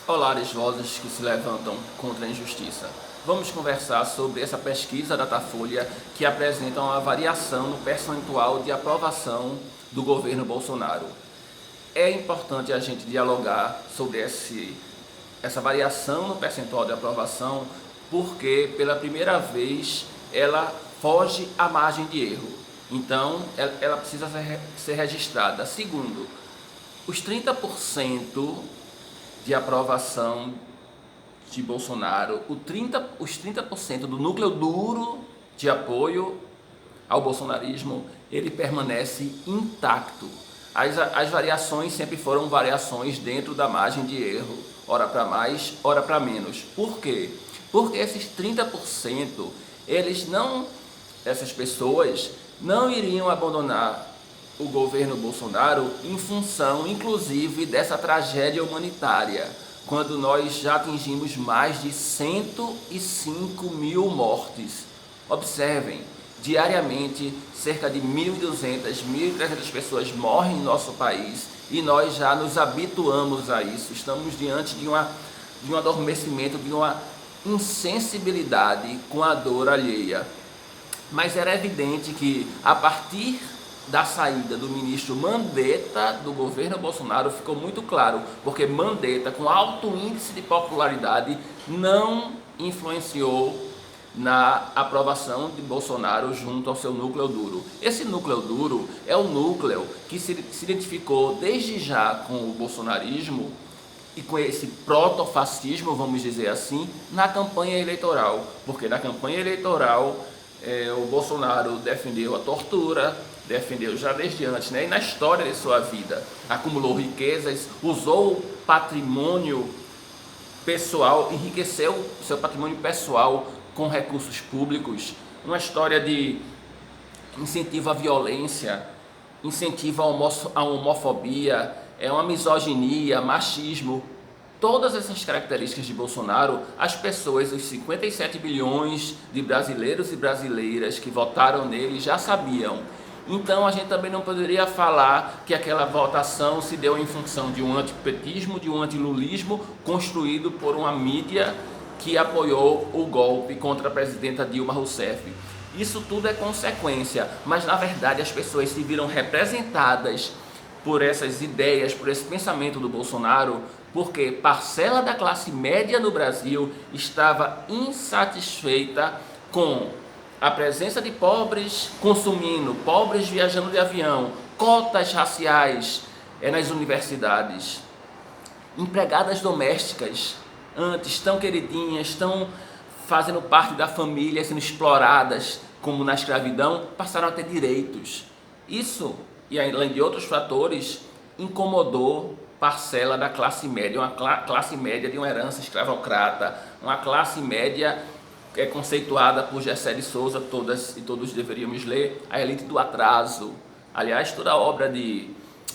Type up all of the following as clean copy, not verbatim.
Olá, as vozes que se levantam contra a injustiça. Vamos conversar sobre essa pesquisa da Datafolha que apresenta uma variação no percentual de aprovação do governo Bolsonaro. É importante a gente dialogar sobre essa variação no percentual de aprovação porque pela primeira vez ela foge à margem de erro. Então ela precisa ser registrada. Segundo, os 30% de aprovação de Bolsonaro, os 30% do núcleo duro de apoio ao bolsonarismo, ele permanece intacto. As variações sempre foram variações dentro da margem de erro, ora para mais, ora para menos. Por quê? Porque esses 30%, essas pessoas não iriam abandonar o governo Bolsonaro em função, inclusive, dessa tragédia humanitária, quando nós já atingimos mais de 105 mil mortes. Observem, diariamente cerca de 1.200, 1.300 pessoas morrem em nosso país e nós já nos habituamos a isso. Estamos diante de um adormecimento, de uma insensibilidade com a dor alheia. Mas era evidente que a partir da saída do ministro Mandetta do governo Bolsonaro ficou muito claro, porque Mandetta, com alto índice de popularidade, não influenciou na aprovação de Bolsonaro junto ao seu núcleo duro. Esse núcleo duro é o núcleo que se identificou desde já com o bolsonarismo e com esse protofascismo, vamos dizer assim, na campanha eleitoral, porque na campanha eleitoral o Bolsonaro defendeu a tortura, defendeu já desde antes, e na história de sua vida, acumulou riquezas, usou o patrimônio pessoal, enriqueceu seu patrimônio pessoal com recursos públicos, uma história de incentivo à violência, incentivo à homofobia, uma misoginia, machismo. Todas essas características de Bolsonaro, as pessoas, os 57 bilhões de brasileiros e brasileiras que votaram nele já sabiam. Então a gente também não poderia falar que aquela votação se deu em função de um antipetismo, de um antilulismo construído por uma mídia que apoiou o golpe contra a presidenta Dilma Rousseff. Isso tudo é consequência, mas na verdade as pessoas se viram representadas por essas ideias, por esse pensamento do Bolsonaro, porque parcela da classe média no Brasil estava insatisfeita com a presença de pobres consumindo, pobres viajando de avião, cotas raciais nas universidades, empregadas domésticas, antes tão queridinhas, tão fazendo parte da família, sendo exploradas como na escravidão, passaram a ter direitos. Isso, e além de outros fatores, incomodou parcela da classe média, uma classe média de uma herança escravocrata, uma classe média conceituada por Gessé de Souza, todas e todos deveríamos ler, A Elite do Atraso. Aliás, toda obra de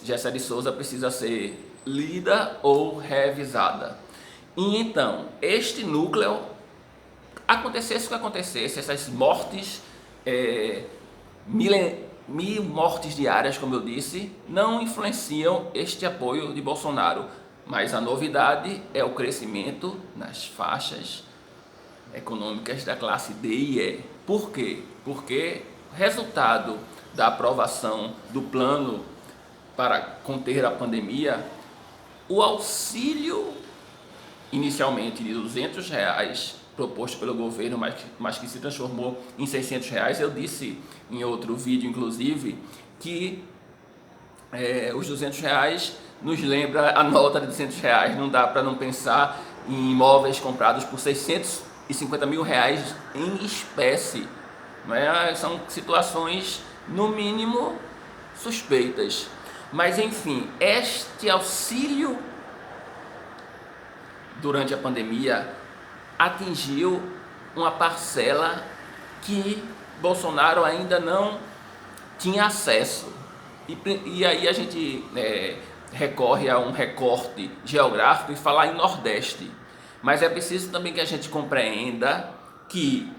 Gessé de Souza precisa ser lida ou revisada. E então, este núcleo, acontecesse o que acontecesse, essas mortes, mil mortes diárias, como eu disse, não influenciam este apoio de Bolsonaro. Mas a novidade é o crescimento nas faixas econômicas da classe D e E. Por quê? Porque resultado da aprovação do plano para conter a pandemia, o auxílio inicialmente de R$200 proposto pelo governo, mas que se transformou em R$600. Eu disse em outro vídeo, inclusive, que os R$200 nos lembra a nota de R$200. Não dá para não pensar em imóveis comprados por R$650 mil em espécie. Não é? São situações, no mínimo, suspeitas. Mas, enfim, este auxílio durante a pandemia atingiu uma parcela que Bolsonaro ainda não tinha acesso. E aí a gente recorre a um recorte geográfico e falar em Nordeste. Mas é preciso também que a gente compreenda que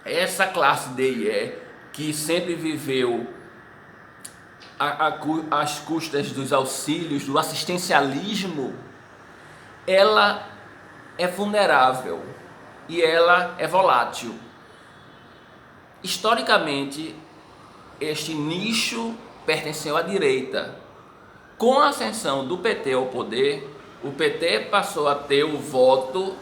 essa classe D e E, que sempre viveu às custas dos auxílios, do assistencialismo, ela é vulnerável e ela é volátil. Historicamente, este nicho pertenceu à direita. Com a ascensão do PT ao poder, o PT passou a ter o voto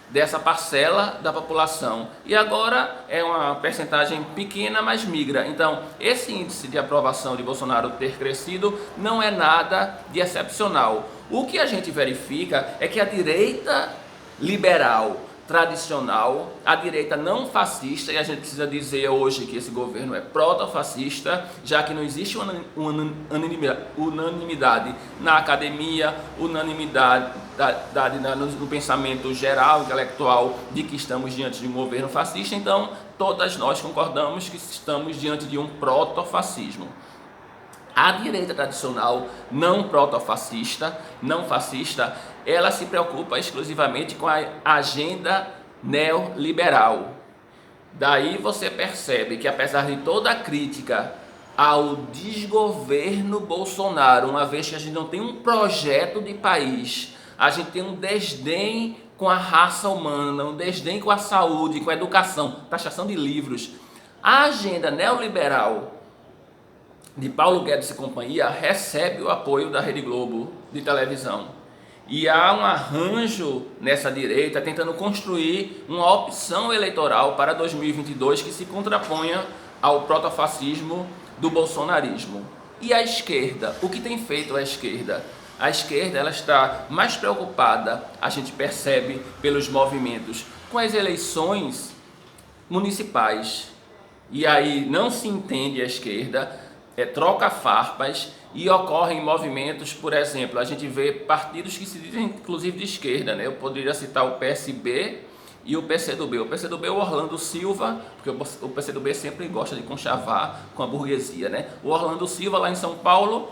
dessa parcela da população e agora é uma percentagem pequena, mas migra. Então, esse índice de aprovação de Bolsonaro ter crescido não é nada de excepcional. O que a gente verifica é que a direita liberal tradicional, a direita não fascista, e a gente precisa dizer hoje que esse governo é proto-fascista, já que não existe unanimidade na academia, unanimidade no pensamento geral, intelectual, de que estamos diante de um governo fascista. Então, todas nós concordamos que estamos diante de um proto-fascismo. A direita tradicional, não proto-fascista, não fascista, ela se preocupa exclusivamente com a agenda neoliberal. Daí você percebe que, apesar de toda a crítica ao desgoverno Bolsonaro, uma vez que a gente não tem um projeto de país, a gente tem um desdém com a raça humana, um desdém com a saúde, com a educação, taxação de livros, a agenda neoliberal de Paulo Guedes e companhia recebe o apoio da Rede Globo de televisão. E há um arranjo nessa direita tentando construir uma opção eleitoral para 2022 que se contraponha ao protofascismo do bolsonarismo. E a esquerda? O que tem feito a esquerda? A esquerda ela está mais preocupada, a gente percebe pelos movimentos, com as eleições municipais. E aí não se entende a esquerda, troca farpas e ocorrem movimentos, por exemplo, a gente vê partidos que se dizem inclusive de esquerda, né? Eu poderia citar o PSB e o PCdoB. O PCdoB é o Orlando Silva, porque o PCdoB sempre gosta de conchavar com a burguesia, né? O Orlando Silva lá em São Paulo,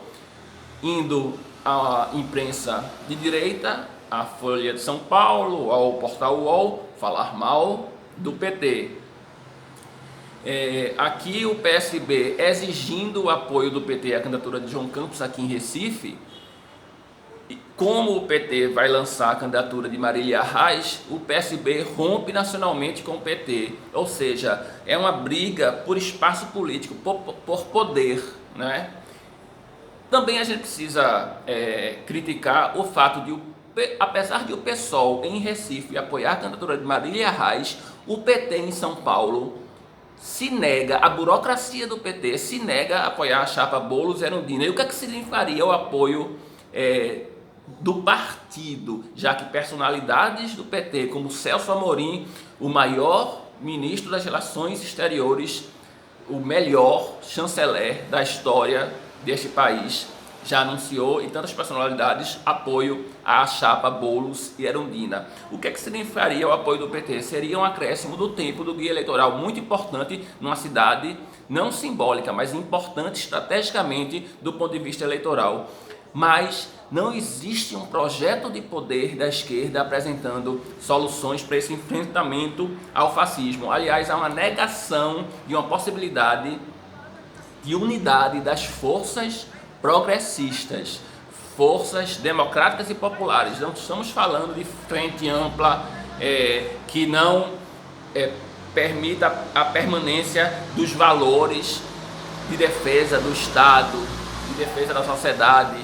indo à imprensa de direita, à Folha de São Paulo, ao portal UOL, falar mal do PT. Aqui o PSB exigindo o apoio do PT à candidatura de João Campos aqui em Recife. Como o PT vai lançar a candidatura de Marília Reis, o PSB rompe nacionalmente com o PT, ou seja, é uma briga por espaço político, por poder, né? Também a gente precisa criticar o fato de, apesar de o PSOL em Recife apoiar a candidatura de Marília Reis, o PT em São Paulo se nega, a burocracia do PT se nega a apoiar a chapa Boulos e Erundina. E o que é que significaria o apoio do partido, já que personalidades do PT, como Celso Amorim, o maior ministro das Relações Exteriores, o melhor chanceler da história deste país, já anunciou, e tantas personalidades, apoio à chapa Boulos e Erundina. O que é que significaria o apoio do PT? Seria um acréscimo do tempo do guia eleitoral muito importante numa cidade não simbólica, mas importante estrategicamente do ponto de vista eleitoral. Mas não existe um projeto de poder da esquerda apresentando soluções para esse enfrentamento ao fascismo. Aliás, há uma negação de uma possibilidade de unidade das forças progressistas, forças democráticas e populares. Não estamos falando de frente ampla que não permita a permanência dos valores de defesa do Estado, de defesa da sociedade,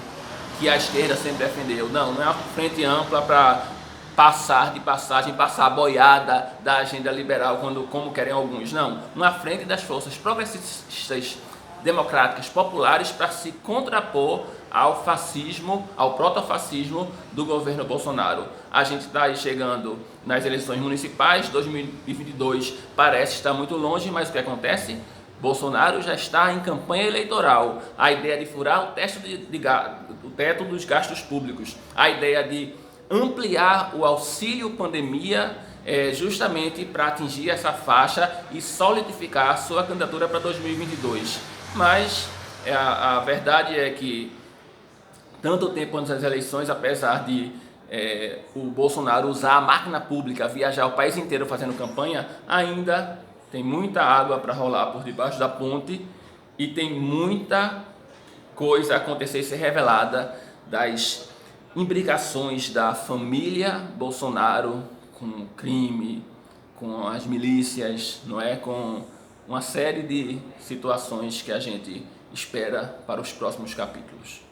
que a esquerda sempre defendeu. Não é uma frente ampla para passar a boiada da agenda liberal, como querem alguns. Não, uma frente das forças progressistas, democráticas, populares, para se contrapor ao fascismo, ao protofascismo do governo Bolsonaro. A gente está aí chegando nas eleições municipais, 2022 parece estar muito longe, mas o que acontece? Bolsonaro já está em campanha eleitoral. A ideia de furar o teto dos gastos públicos, a ideia de ampliar o auxílio pandemia justamente para atingir essa faixa e solidificar a sua candidatura para 2022. Mas a verdade é que tanto tempo antes das eleições, apesar de o Bolsonaro usar a máquina pública, viajar o país inteiro fazendo campanha, ainda tem muita água para rolar por debaixo da ponte e tem muita coisa a acontecer e ser revelada das implicações da família Bolsonaro com o crime, com as milícias, não é? Com uma série de situações que a gente espera para os próximos capítulos.